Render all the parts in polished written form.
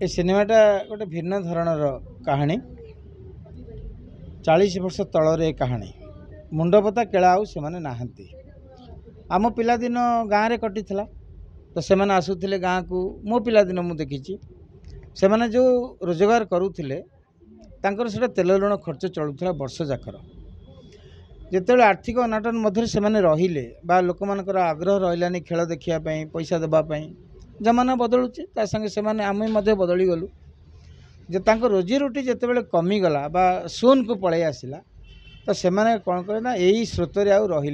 ए सिनेमाटा गोटे भिन्न धरणर कहानी 40 वर्ष तलर ए कहानी मुंडपता केला आउ से माने नाहंती आम पिलादिन गाँव में कटी तो से आसुले गाँव को मो पिलादिन मु देखी से माने जो रोजगार करुले से तेल लुण खर्च चलुला वर्ष जाकर जिते आर्थिक अनाटन मध्य से रहिले बा लोक मानकर आग्रह रही खेल देखापी पैसा देवाई जमाना बदलुचे संगे से आम बदली गलु जे रोजी रोटी जिते कमीगला बा शून को पलि आसला तो से कौन करें ना यही स्रोत रही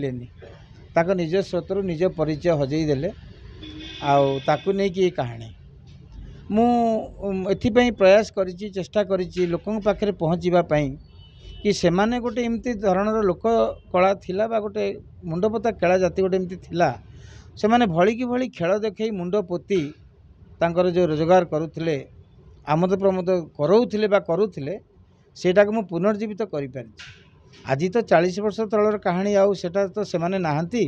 निज स्रोत निज परिचय हजेदेले आकु नहीं कि कहानी मुझे प्रयास करी चेष्टा करी लोकों पाखे पहुँचापी कि सेमाने गोटे एमती धरणर लोक कला थिला बा गोटे मुंडपता केला जाति गोटे एमती थिला से माने भली की भली खेल देखे मुंड पोती तांकर जो रोजगार करुले आमोद प्रमोद करोले बा करुले सेटा को मु पुनर्जीवित करि पारि आज तो 40 वर्ष तलर कहानी आउ सेटा तो से माने नाहंती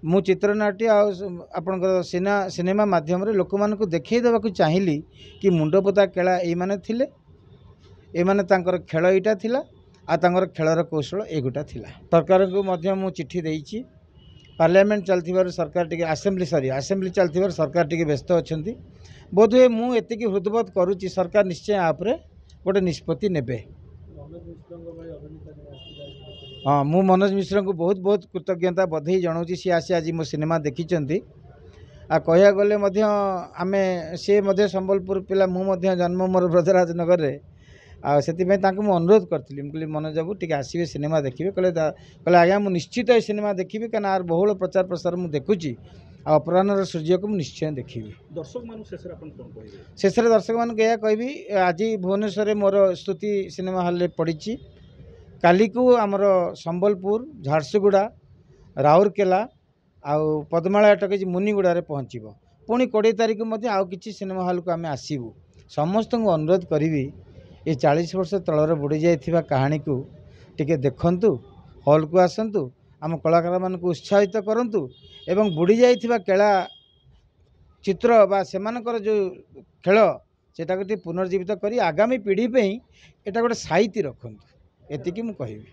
मु चित्रनाट्य आपणकर सिनेमा माध्यम रे लोक मानक देखै देबा को चाहिली कि मुंडपता केला ए माने थिले ए माने तांकर खेल एटा थिला आ तांकर खेलर कौशल एगुटा थिला सरकार को मध्य मु चिट्ठी देइछि पार्लियामेंट चलथिबार सरकार टिके आसेम्बली चलथिबार सरकार टिके व्यस्त अछंती बोधवे मु एतिकी हृदबोध करूची सरकार निश्चय आपरे गोटे निष्पत्ति नेबे। हाँ मु मनोज मिश्र को बहुत बहुत कृतज्ञता बधाई जनाऊँगी सी आसी आज मो सिनेमा देखी आ कह गले आमे सी संबलपुर पिला मु जन्म मोर ब्रजराज नगर रे से अनुरोध करी मुझे मनोज बाबू टी आसवे सिनेमा देखिए कहले आज्ञा मुझे निश्चित ये सिनेमा देखी क्या आर बहुल प्रचार प्रसार मुझे देखुची अपराह्न सूर्य को निश्चय देखी शेष दर्शक मान कह आज भुवनेश्वर मोर स्तुति सिनेमा हॉल पड़ी काली को आमर संबलपुर झारसुगुड़ा राउरकेला आउ पद्मालय अटक मुनिगुड़ा पहुँचब पुणी 20 तारीख आउ कि सिनेमा हॉल को आम आसबू समस्त को अनुरोध करी ये 40 वर्ष तलर बुड़ी जाइथिबा कहानी को टिके देखंतु हॉल को आसंतु आम कलाकार मान को उत्साहित करंतु एवं बुड़ी जाइथिबा केला चित्र बा सेमानकर जो खेल सेटा को पुनर्जीवित करी आगामी पीढ़ी पे एटा गोटे साहित्य रखंतु एतिकी मु कहिबी।